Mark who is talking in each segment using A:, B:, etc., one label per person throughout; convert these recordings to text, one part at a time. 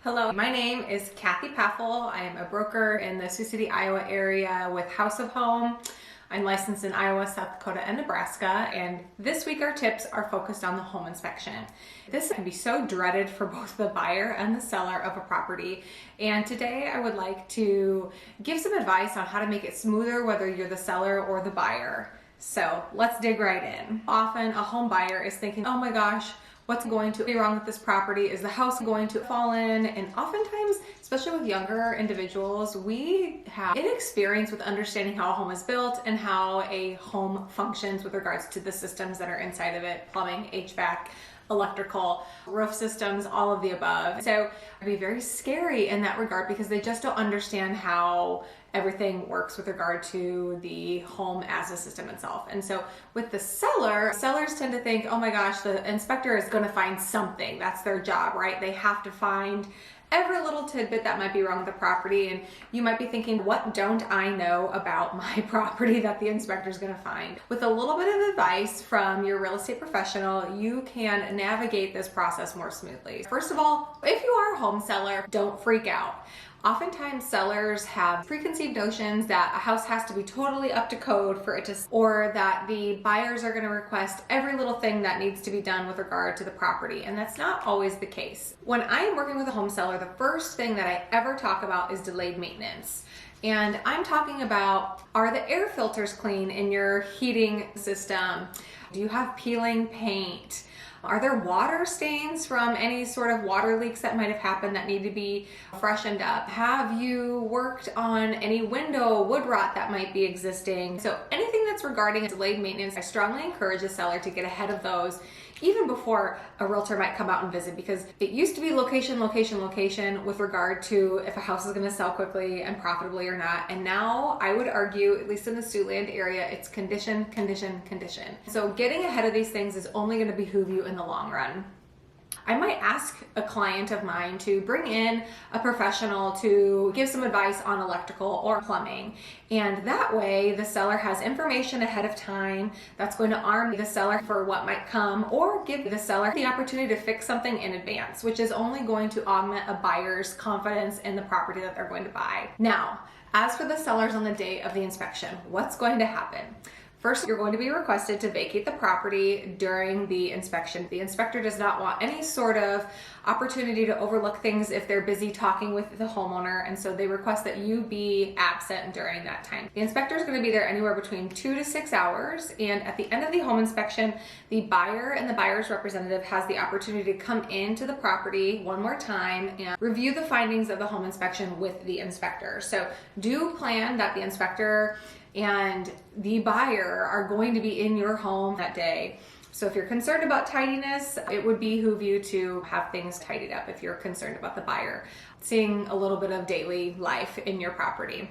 A: Hello, my name is Kathiepfaffle. I am a broker in the Sioux City, Iowa area with House of Home. I'm licensed in Iowa, South Dakota, and Nebraska, and this week our tips are focused on the home inspection. This can be so dreaded for both the buyer and the seller of a property, and today I would like to give some advice on how to make it smoother whether you're the seller or the buyer. So let's dig right in. Often a home buyer is thinking, oh my gosh, what's going to be wrong with this property? Is the house going to fall in? And oftentimes, especially with younger individuals, we have inexperience with understanding how a home is built and how a home functions with regards to the systems that are inside of it, plumbing, HVAC, electrical, roof systems, all of the above. So it can be very scary in that regard because they just don't understand how everything works with regard to the home as a system itself. And so with the seller, sellers tend to think, oh my gosh, the inspector is going to find something. That's their job, right? They have to find every little tidbit that might be wrong with the property. And you might be thinking, what don't I know about my property that the inspector is going to find? With a little bit of advice from your real estate professional, you can navigate this process more smoothly. First of all, if you are a home seller, don't freak out. Oftentimes sellers have preconceived notions that a house has to be totally up to code for it to, or that the buyers are going to request every little thing that needs to be done with regard to the property, and that's not always the case. When I am working with a home seller, the first thing that I ever talk about is delayed maintenance. And I'm talking about, are the air filters clean in your heating system? Do you have peeling paint? Are there water stains from any sort of water leaks that might have happened that need to be freshened up? Have you worked on any window wood rot that might be existing? So anything that's regarding delayed maintenance, I strongly encourage a seller to get ahead of those even before a realtor might come out and visit, because it used to be location, location, location with regard to if a house is going to sell quickly and profitably or not. And now I would argue, at least in the Siouxland area, it's condition, condition, condition. So getting ahead of these things is only going to behoove you in the long run. I might ask a client of mine to bring in a professional to give some advice on electrical or plumbing. And that way the seller has information ahead of time that's going to arm the seller for what might come, or give the seller the opportunity to fix something in advance, which is only going to augment a buyer's confidence in the property that they're going to buy. Now, as for the sellers on the day of the inspection, what's going to happen? First, you're going to be requested to vacate the property during the inspection. The inspector does not want any sort of opportunity to overlook things if they're busy talking with the homeowner, and so they request that you be absent during that time. The inspector is going to be there anywhere between 2 to 6 hours, and at the end of the home inspection, the buyer and the buyer's representative has the opportunity to come into the property one more time and review the findings of the home inspection with the inspector. So do plan that the inspector and the buyer are going to be in your home that day. So if you're concerned about tidiness, it would behoove you to have things tidied up if you're concerned about the buyer seeing a little bit of daily life in your property.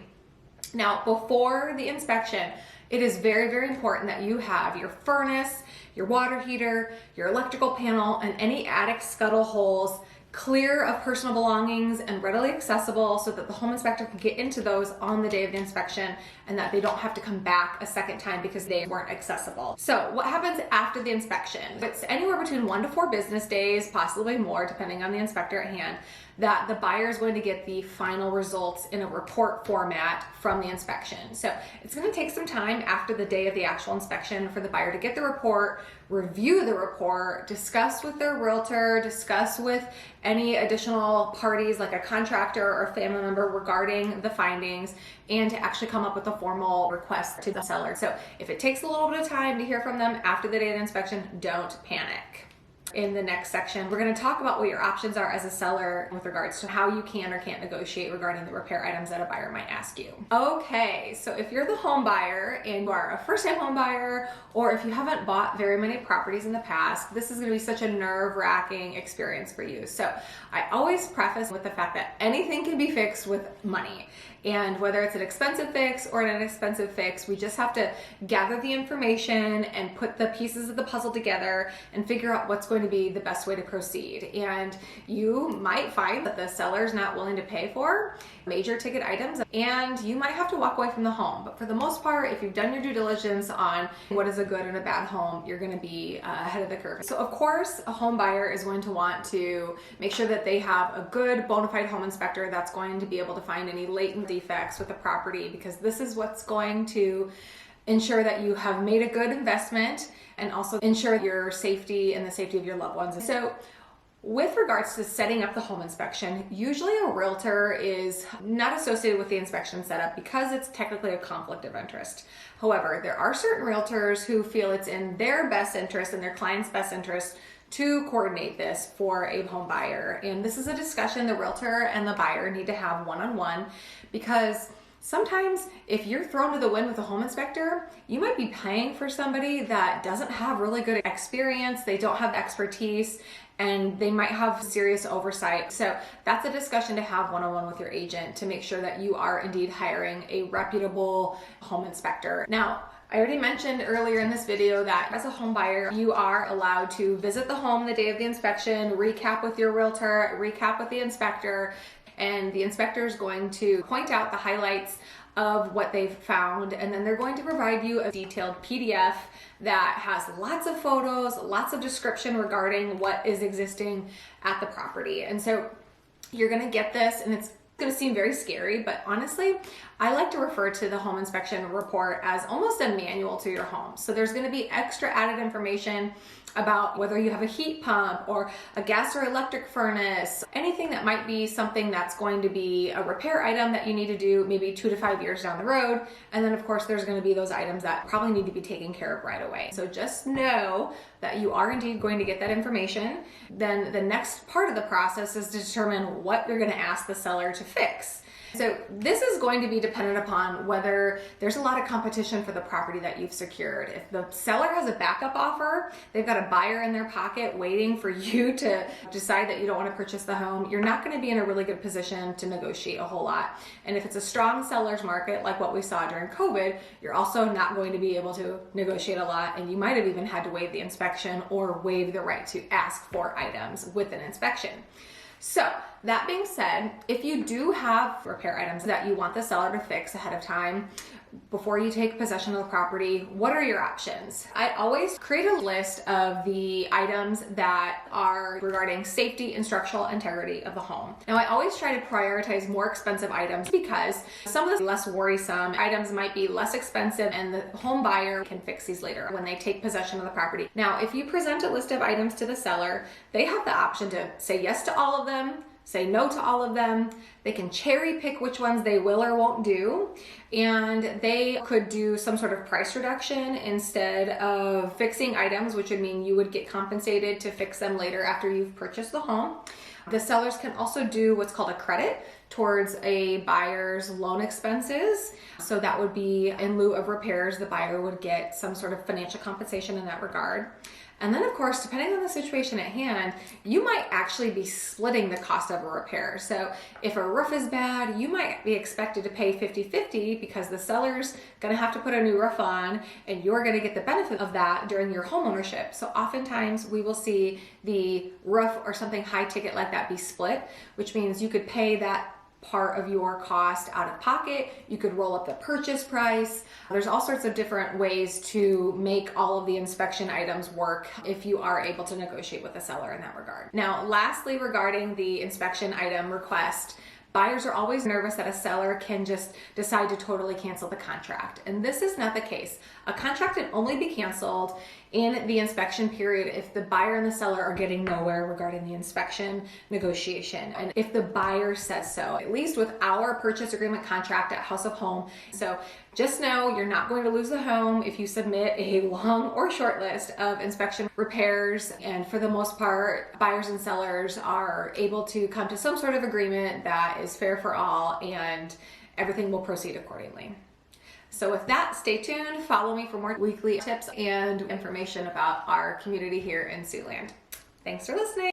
A: Now, before the inspection, it is very, very important that you have your furnace, your water heater, your electrical panel, and any attic scuttle holes clear of personal belongings and readily accessible, so that the home inspector can get into those on the day of the inspection and that they don't have to come back a second time because they weren't accessible. So what happens after the inspection? It's anywhere between 1 to 4 business days, possibly more depending on the inspector at hand, that the buyer is going to get the final results in a report format from the inspection. So it's going to take some time after the day of the actual inspection for the buyer to get the report, review the report, discuss with their realtor, discuss with any additional parties like a contractor or a family member regarding the findings, and to actually come up with a formal request to the seller. So if it takes a little bit of time to hear from them after the day of the inspection, don't panic. In the next section, we're going to talk about what your options are as a seller with regards to how you can or can't negotiate regarding the repair items that a buyer might ask you. Okay, so if you're the home buyer and you are a first-time home buyer, or if you haven't bought very many properties in the past, this is going to be such a nerve-wracking experience for you. So I always preface with the fact that anything can be fixed with money. And whether it's an expensive fix or an inexpensive fix, we just have to gather the information and put the pieces of the puzzle together and figure out what's going going to be the best way to proceed. And you might find that the seller's not willing to pay for major ticket items, and you might have to walk away from the home. But for the most part, if you've done your due diligence on what is a good and a bad home, you're going to be ahead of the curve. So of course, a home buyer is going to want to make sure that they have a good bona fide home inspector that's going to be able to find any latent defects with the property, because this is what's going to ensure that you have made a good investment and also ensure your safety and the safety of your loved ones. So with regards to setting up the home inspection, usually a realtor is not associated with the inspection setup because it's technically a conflict of interest. However, there are certain realtors who feel it's in their best interest and their client's best interest to coordinate this for a home buyer. And this is a discussion the realtor and the buyer need to have one-on-one, because sometimes if you're thrown to the wind with a home inspector, you might be paying for somebody that doesn't have really good experience, they don't have expertise, and they might have serious oversight. So that's a discussion to have one-on-one with your agent to make sure that you are indeed hiring a reputable home inspector. Now, I already mentioned earlier in this video that as a home buyer, you are allowed to visit the home the day of the inspection, recap with your realtor, recap with the inspector, and the inspector is going to point out the highlights of what they've found, and then they're going to provide you a detailed PDF that has lots of photos, lots of description regarding what is existing at the property. And so you're gonna get this, and it's gonna seem very scary, but honestly, I like to refer to the home inspection report as almost a manual to your home. So there's gonna be extra added information about whether you have a heat pump or a gas or electric furnace, anything that might be something that's going to be a repair item that you need to do maybe 2 to 5 years down the road. And then of course, there's gonna be those items that probably need to be taken care of right away. So just know that you are indeed going to get that information. Then the next part of the process is to determine what you're gonna ask the seller to fix. So this is going to be dependent upon whether there's a lot of competition for the property that you've secured. If the seller has a backup offer, they've got a buyer in their pocket waiting for you to decide that you don't want to purchase the home, you're not going to be in a really good position to negotiate a whole lot. And if it's a strong seller's market like what we saw during COVID, you're also not going to be able to negotiate a lot, and you might have even had to waive the inspection or waive the right to ask for items with an inspection. So that being said, if you do have repair items that you want the seller to fix ahead of time, before you take possession of the property, what are your options? I always create a list of the items that are regarding safety and structural integrity of the home. Now, I always try to prioritize more expensive items because some of the less worrisome items might be less expensive, and the home buyer can fix these later when they take possession of the property. Now, if you present a list of items to the seller, they have the option to say yes to all of them, say no to all of them. They can cherry pick which ones they will or won't do, and they could do some sort of price reduction instead of fixing items, which would mean you would get compensated to fix them later after you've purchased the home. The sellers can also do what's called a credit towards a buyer's loan expenses. So that would be in lieu of repairs, the buyer would get some sort of financial compensation in that regard. And then of course, depending on the situation at hand, you might actually be splitting the cost of a repair. So if a roof is bad, you might be expected to pay 50-50 because the seller's gonna have to put a new roof on and you're gonna get the benefit of that during your home ownership. So oftentimes we will see the roof or something high ticket like that be split, which means you could pay that part of your cost out of pocket. You could roll up the purchase price. There's all sorts of different ways to make all of the inspection items work if you are able to negotiate with the seller in that regard. Now, lastly, regarding the inspection item request, buyers are always nervous that a seller can just decide to totally cancel the contract. And this is not the case. A contract can only be canceled in the inspection period if the buyer and the seller are getting nowhere regarding the inspection negotiation. And if the buyer says so, at least with our purchase agreement contract at House of Home. So just know you're not going to lose the home if you submit a long or short list of inspection repairs. And for the most part, buyers and sellers are able to come to some sort of agreement that is fair for all, and everything will proceed accordingly. So with that, stay tuned, follow me for more weekly tips and information about our community here in Siouxland. Thanks for listening.